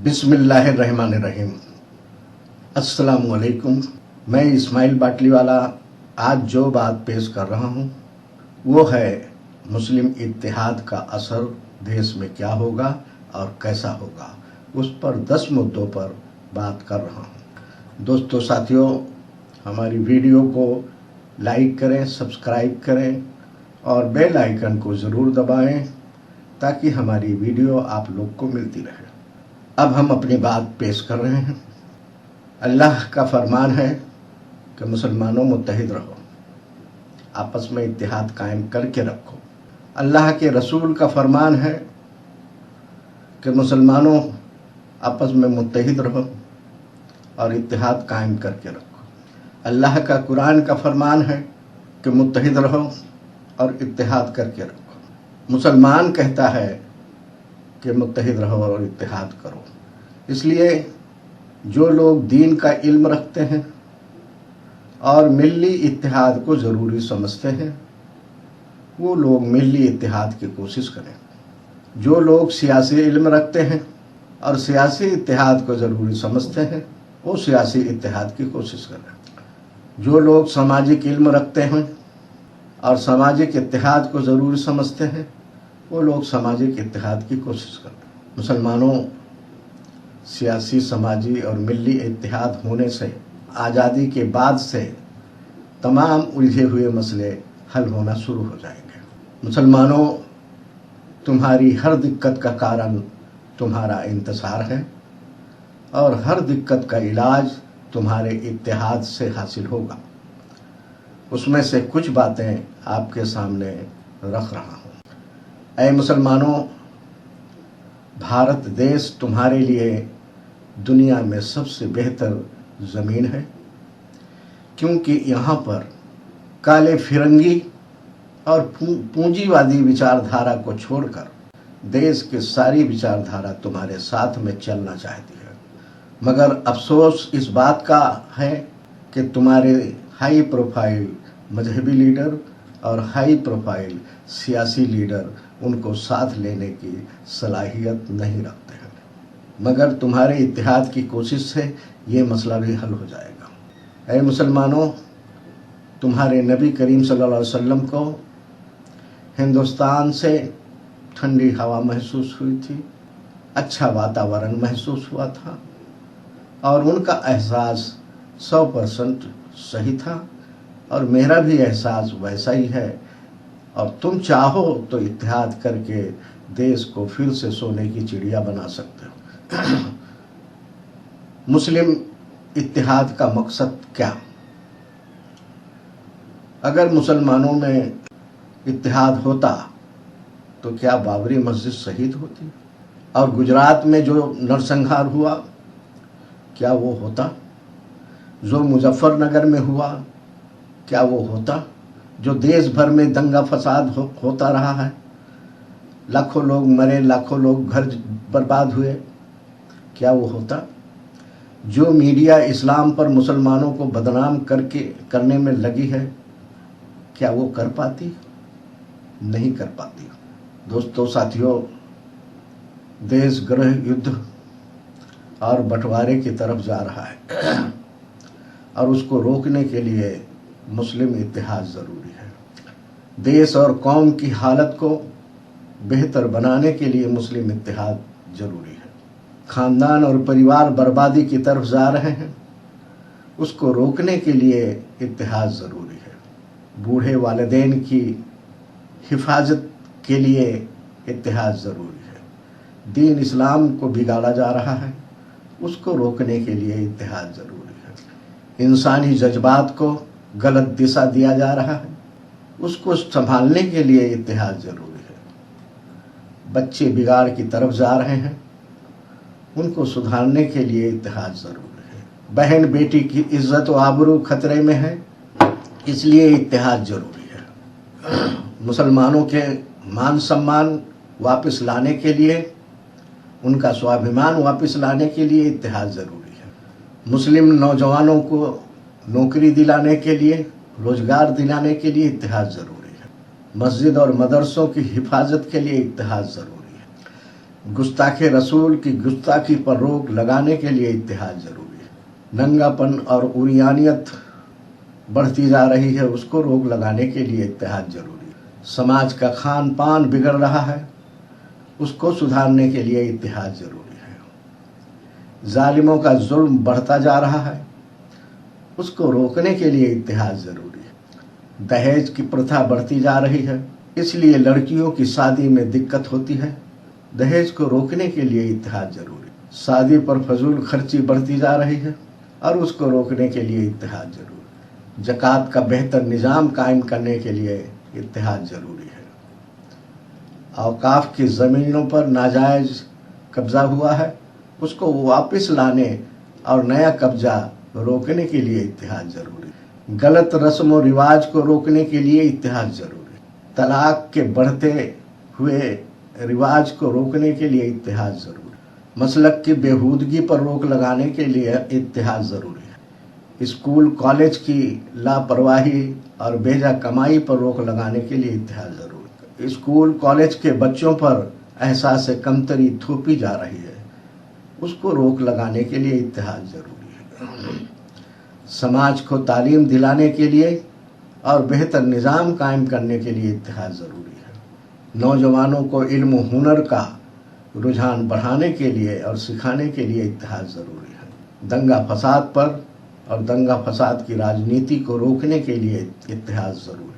बिस्मिल्लाहिर्रहमानिर्रहीम। अस्सलाम वालेकुम। मैं इस्माइल बाटली वाला आज जो बात पेश कर रहा हूँ वो है मुस्लिम इत्तेहाद का असर देश में क्या होगा और कैसा होगा, उस पर 10 मुद्दों पर बात कर रहा हूँ। दोस्तों साथियों, हमारी वीडियो को लाइक करें, सब्सक्राइब करें और बेल आइकन को ज़रूर दबाएं ताकि हमारी वीडियो आप लोग को मिलती रहे। अब हम अपनी बात पेश कर रहे हैं। अल्लाह का फरमान है कि मुसलमानों मुत्तहिद रहो, आपस में इत्तेहाद कायम करके रखो। अल्लाह के रसूल का फरमान है कि मुसलमानों आपस में मुत्तहिद रहो और इत्तेहाद कायम करके रखो। अल्लाह का कुरान का फरमान है कि मुत्तहिद रहो और इत्तेहाद करके रखो। मुसलमान कहता है कि मुत्तहिद रहो और इत्तेहाद करो। इसलिए जो लोग दीन का इल्म रखते हैं और मिल्ली इत्तेहाद को ज़रूरी समझते हैं वो लोग मिल्ली इत्तेहाद की कोशिश करें। जो लोग सियासी इल्म रखते हैं और सियासी इत्तेहाद को ज़रूरी समझते हैं वो सियासी इत्तेहाद की कोशिश करें। जो लोग सामाजिक इल्म रखते हैं और सामाजिक इत्तेहाद को ज़रूरी समझते हैं वो लोग सामाजिक इत्तेहाद की कोशिश करें। मुसलमानों, सियासी, समाजी और मिल्ली इत्तेहाद होने से आज़ादी के बाद से तमाम उलझे हुए मसले हल होना शुरू हो जाएंगे। मुसलमानों, तुम्हारी हर दिक्कत का कारण तुम्हारा इंतसार है और हर दिक्कत का इलाज तुम्हारे इत्तेहाद से हासिल होगा। उसमें से कुछ बातें आपके सामने रख रहा हूँ। ऐ मुसलमानों, भारत देश तुम्हारे लिए दुनिया में सबसे बेहतर ज़मीन है, क्योंकि यहाँ पर काले फिरंगी और पूंजीवादी विचारधारा को छोड़कर देश की सारी विचारधारा तुम्हारे साथ में चलना चाहती है। मगर अफसोस इस बात का है कि तुम्हारे हाई प्रोफाइल मजहबी लीडर और हाई प्रोफाइल सियासी लीडर उनको साथ लेने की सलाहियत नहीं रखते हैं। मगर तुम्हारे इत्तेहाद की कोशिश से ये मसला भी हल हो जाएगा। ऐ मुसलमानों, तुम्हारे नबी करीम सल्लल्लाहु अलैहि वसल्लम को हिंदुस्तान से ठंडी हवा महसूस हुई थी, अच्छा वातावरण महसूस हुआ था और उनका एहसास 100% सही था और मेरा भी एहसास वैसा ही है। और तुम चाहो तो इत्तेहाद करके देश को फिर से सोने की चिड़िया बना सकते हो। मुस्लिम इत्तेहाद का मकसद क्या? अगर मुसलमानों में इत्तेहाद होता तो क्या बाबरी मस्जिद शहीद होती? और गुजरात में जो नरसंहार हुआ क्या वो होता? जो मुजफ्फरनगर में हुआ क्या वो होता? जो देश भर में दंगा फसाद होता रहा है, लाखों लोग मरे, लाखों लोग घर बर्बाद हुए, क्या वो होता? जो मीडिया इस्लाम पर मुसलमानों को बदनाम करने में लगी है क्या वो कर पाती? नहीं कर पाती। दोस्तों साथियों, देश गृह युद्ध और बंटवारे की तरफ जा रहा है और उसको रोकने के लिए मुस्लिम इत्तेहाद ज़रूरी है। देश और कौम की हालत को बेहतर बनाने के लिए मुस्लिम इत्तेहाद ज़रूरी है। ख़ानदान और परिवार बर्बादी की तरफ जा रहे हैं, उसको रोकने के लिए इत्तेहाद ज़रूरी है। बूढ़े वालिदैन की हिफाजत के लिए इत्तेहाद ज़रूरी है। दीन इस्लाम को बिगाड़ा जा रहा है, उसको रोकने के लिए इत्तेहाद ज़रूरी है। इंसानी जज्बात को गलत दिशा दिया जा रहा है, उसको संभालने के लिए इत्तेहाद ज़रूरी है। बच्चे बिगाड़ की तरफ जा रहे हैं, उनको सुधारने के लिए इत्तेहाद ज़रूरी है। बहन बेटी की इज्जत व आबरू खतरे में है, इसलिए इत्तेहाद ज़रूरी है। मुसलमानों के मान सम्मान वापस लाने के लिए, उनका स्वाभिमान वापस लाने के लिए इत्तेहाद ज़रूरी है। मुस्लिम नौजवानों को नौकरी दिलाने के लिए, रोजगार दिलाने के लिए इत्तेहाद ज़रूरी है। मस्जिद और मदरसों की हिफाजत के लिए इत्तेहाद ज़रूरी है। गुस्ताख रसूल की गुस्ताखी पर रोक लगाने के लिए इत्तेहाद जरूरी है। नंगापन और उरियानियत बढ़ती जा रही है, उसको रोक लगाने के लिए इत्तेहाद जरूरी है। समाज का खान पान बिगड़ रहा है, उसको सुधारने के लिए इत्तेहाद जरूरी है। जालिमों का जुल्म बढ़ता जा रहा है, उसको रोकने के लिए इत्तेहाद जरूरी है। दहेज की प्रथा बढ़ती जा रही है, इसलिए लड़कियों की शादी में दिक्कत होती है, दहेज को रोकने के लिए इत्तेहाद जरूरी है। शादी पर फजूल खर्ची बढ़ती जा रही है और उसको रोकने के लिए इत्तेहाद जरूरी है। ज़कात का बेहतर निज़ाम कायम करने के लिए इत्तेहाद जरूरी है। औकाफ की ज़मीनों पर नाजायज़ कब्ज़ा हुआ है, उसको वापस लाने और नया कब्ज़ा रोकने के लिए इत्तेहाद जरूरी है। गलत रस्म व रिवाज को रोकने के लिए इत्तेहाद जरूरी है। तलाक के बढ़ते हुए रिवाज को रोकने के लिए इत्तेहाद जरूरी है। मसलक की बेहूदगी पर रोक लगाने के लिए इत्तेहाद ज़रूरी है। स्कूल कॉलेज की लापरवाही और बेजा कमाई पर रोक लगाने के लिए इत्तेहाद ज़रूरी है। स्कूल कॉलेज के बच्चों पर एहसास कमतरी थोपी जा रही है, उसको रोक लगाने के लिए इत्तेहाद ज़रूरी है। समाज को तालीम दिलाने के लिए और बेहतर निज़ाम कायम करने के लिए इत्तेहाद ज़रूरी है। नौजवानों को इल्म हुनर का रुझान बढ़ाने के लिए और सिखाने के लिए इत्तेहाद ज़रूरी है। दंगा फसाद पर और दंगा फसाद की राजनीति को रोकने के लिए इत्तेहाद ज़रूरी है।